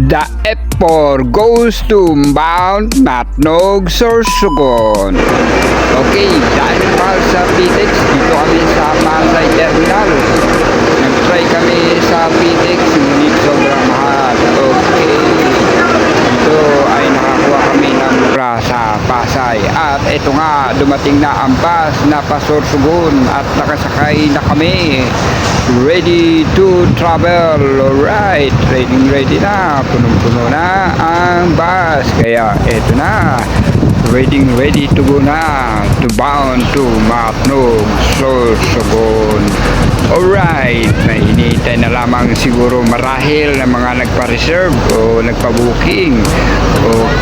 The F4 goes to Mount Matnog, Sorsogon. Okay, dahil pa sa PTEX, dito kami sa Pasay Terminal. Nag-try kami sa PTEX, ngunit sobrang mahal. Okay, dito ay nakakuha kami ng mura sa Pasay. At ito nga, dumating na ang bus na pa Sorsogon at nakasakay na kami. Ready to travel. Alright, ready na, punong-puno na ang bus, kaya eto na, ready to go na, to bound to Matnog, Sorsogon. Alright, nahinihintay na lamang siguro marahil ng mga nagpa-reserve o nagpa-booking.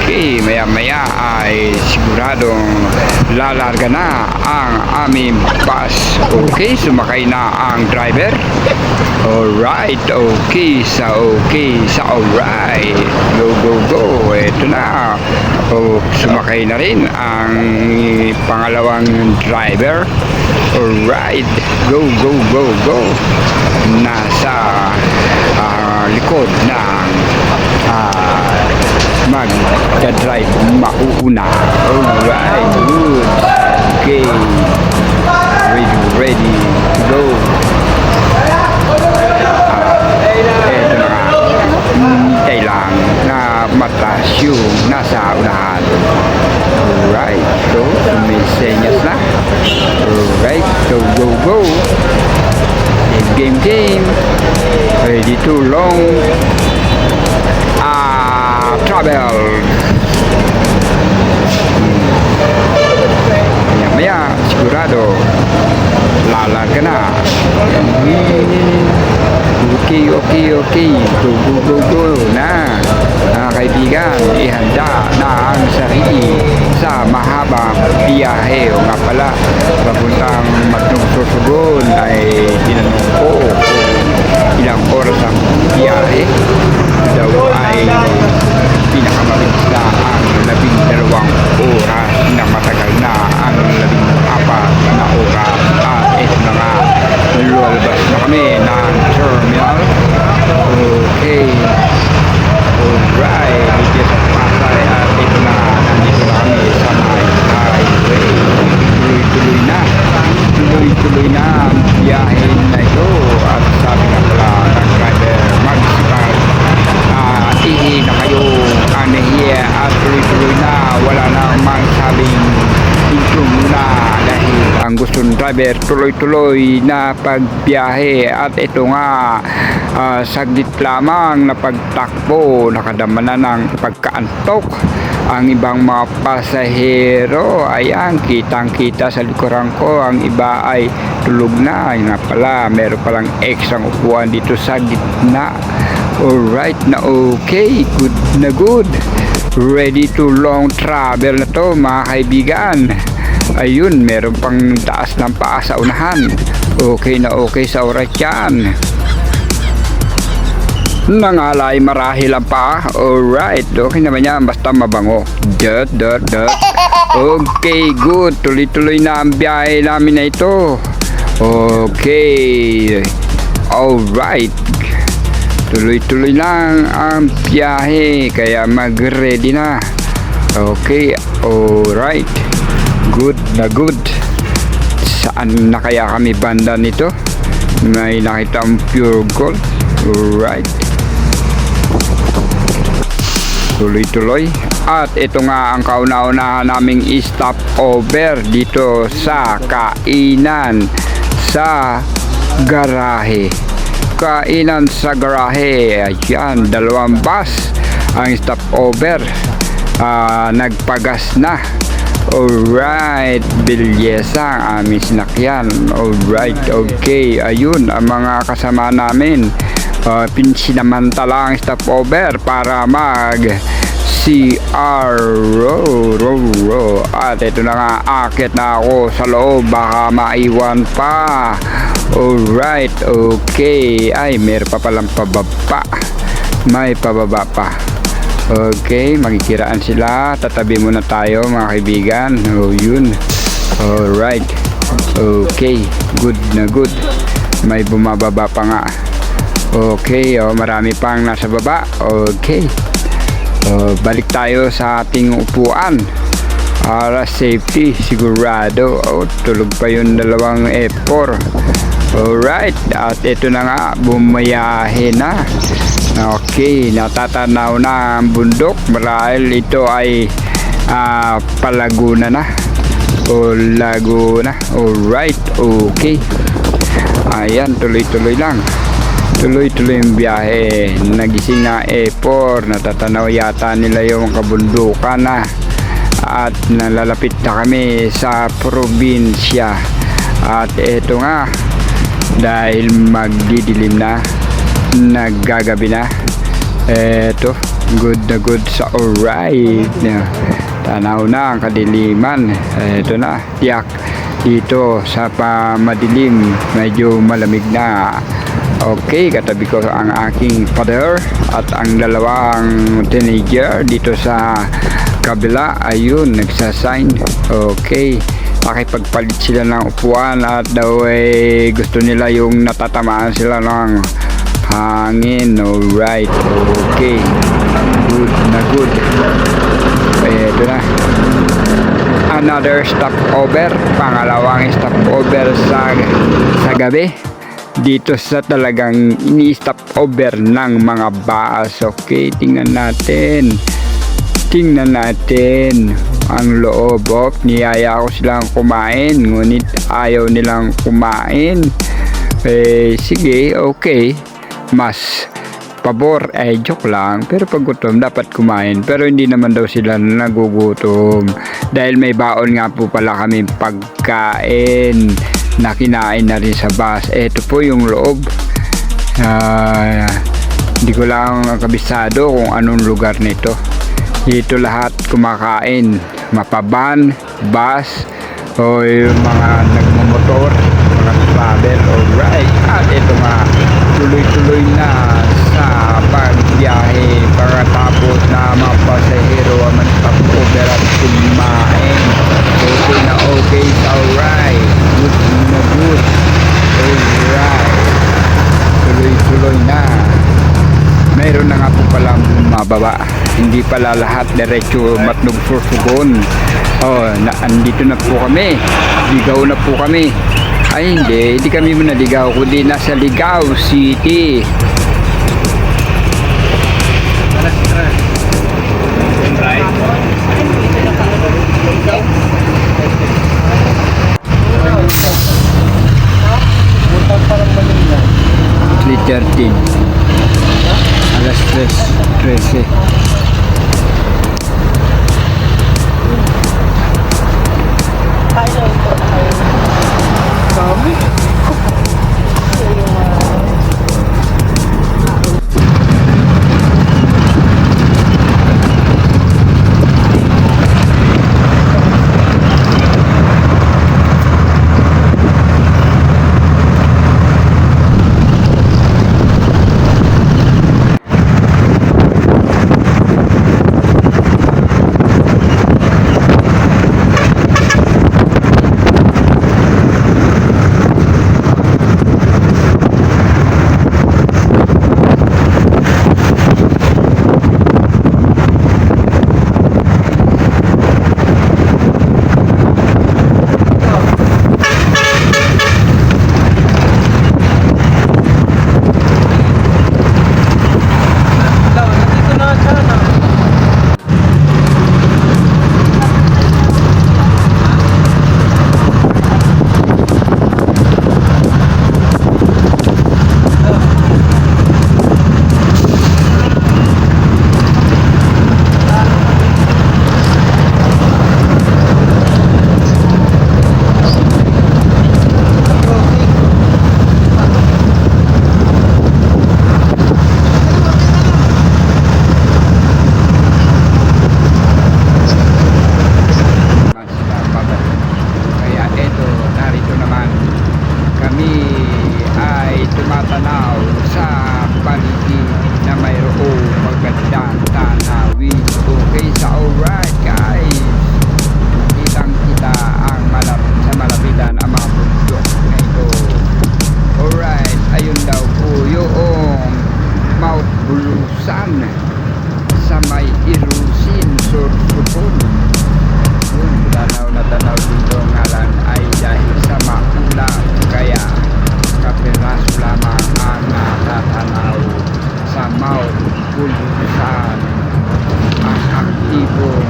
Okay, maya ay siguradong lalarga na ang aming bus. Okay, sumakay na ang driver. Alright, okay, alright. Go. Ito na. Sumakay na rin ang pangalawang driver. Alright, go. Nasa likod ng mag-drive mauuna. Alright, good. Okay, ready to go. Eto na nga, hintay lang na matras yung nasa unahan. Alright, so may senyas na. Alright, so go. Game. Ready to long travel. Maya sigurado lalarga na. Okay. Go na. Mga kaibigan, ihanda na ang sarili sa mahabang biyahe. O nga pala, papuntang Matnog, Sorsogon ay tinanong ko kung ilang oras ang biyahe. Daw ay pinakamabilis na ang 12 oras na matagal na ang 14 na oras. At ito na nga, lumalabas na kami ng terminal. Okay. Alright, dito sa Pasay at ito na nga, nandito na kami sa may highway. Tuloy na ang biyahe na ito. At sabi nga pala ng driver, magsipag ihi na kayo anahiya at tuloy na, wala na mang sabing intro muna dahil ang gusto ng driver tuloy na pagbiyahe. At ito nga, saglit lamang na pagtakbo, nakadama na ng pagkaantok ang ibang mga pasahero. Ayan, kitang-kita sa likuran ko, ang iba ay tulog na. Yun nga pala, meron palang extra upuan dito sa gitna. Alright na okay, good. Ready to long travel na to mga kaibigan. Ayun, meron pang taas ng paa sa unahan. Okay na okay sa oras yan. Nangalay marahil ang paa. Alright, okay naman yan, basta mabango. Dot. Okay, good. Tuloy na ang biyahe namin na ito. Okay. Alright. Tuloy lang ang biyahe, kaya mag-ready na. Okay, alright. Good. Saan na kaya kami banda nito? May nakita ang pure gold. Alright. Tuloy. At ito nga ang kauna-unahan naming stop over dito sa kainan sa garahe. Ayan, 2 bus ang stop over. Nagpagas na. Alright, bilyesa ang aming sinakyan. Alright, okay. Ayun ang mga kasama namin. Pinsinamantala ang stop over para mag CR row. At ito na nga, akit na ako sa loob, baka maiwan pa. Alright, okay. Ay, meron pa palang pababa. May pababa pa. Okay, magkikiraan sila. Tatabi muna tayo mga kaibigan. Yun. Alright. Okay, good. May bumababa pa nga. Okay, marami pang nasa baba. Okay. Balik tayo sa ating upuan. Para safety, sigurado. Tulog pa yung dalawang F4. Alright, at ito na nga, bumayahe na. Okay, natatanaw na ang bundok marahil ito ay Palaguna na o Laguna. Alright, okay. Ayan, tuloy-tuloy lang. Tuloy-tuloy yung biyahe. Nagising na F4, natatanaw yata nila yung kabundukan na. At nalalapit na kami sa probinsya. At eto nga, dahil magdidilim na, naggagabi na, eto, good na good sa alright. Tanaw na ang kadiliman. Eto na, tiyak dito sa madilim, medyo malamig na. Okay, katabi ko ang aking father at ang dalawang teenager dito sa kabila. Ayun, nagsasign. Okay, pakipagpalit sila ng upuan at daw gusto nila yung natatamaan sila ng hangin. Alright, okay, good na good. Ito na, another stopover, pangalawang stopover sa gabi dito sa talagang ini-stop over ng mga bus. Okay, tingnan natin ang loob. Niyaya ko silang kumain, ngunit ayaw nilang kumain. Sige, okay, mas pabor, joke lang, pero pag gutom dapat kumain. Pero hindi naman daw sila nagugutom dahil may baon nga po pala kami pagkain na kinain na rin sa bus. Ito po yung loob. Hindi ko lang kabisado kung anong lugar nito. Dito lahat kumakain, mapaban, bus, o yung mga nagmamotor, mga travel. Alright, at ito nga, tuloy-tuloy na sa pagbiyahe para tapos na mga pasahero man stopover at kumain. Okay na okay, alright, good na good. Alright, tuloy-tuloy na. Mayroon na nga po palang mababa, hindi pala lahat diretso Matnog Sorsogon. Andito na po kami, ligaw na po kami. Ay hindi kami muna ligaw, kundi nasa Ligao City. Litertin alas 13. hapon. Yun, tanaw na tanaw dito ang ngalan ay dahil sa maulan. Kaya kapiraso lamang ang natatanaw sa Mount Pulusan, ang aktibong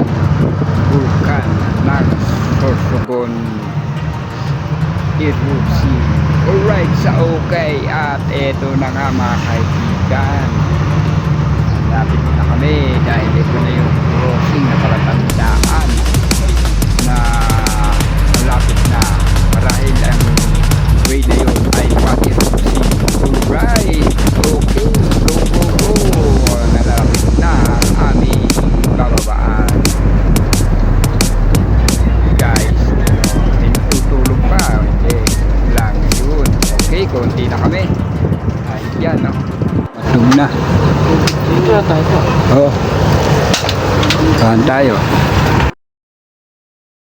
vulkan ng Sorsogon eruption. Alright, sa okay, at eto na nga mga kaibigan, lapit na kami dahil ito na yung crossing na palatandaan na malapit na marahil ang way na yun ay pag-eruption. Alright, okay, go go go, nalalapit na ang aming bababaan. Guys, tutulog pa, hindi lang yun. Okay, konti na kami. Ayan, no? Matulog na. Dito na tayo. Oo. Saan tayo?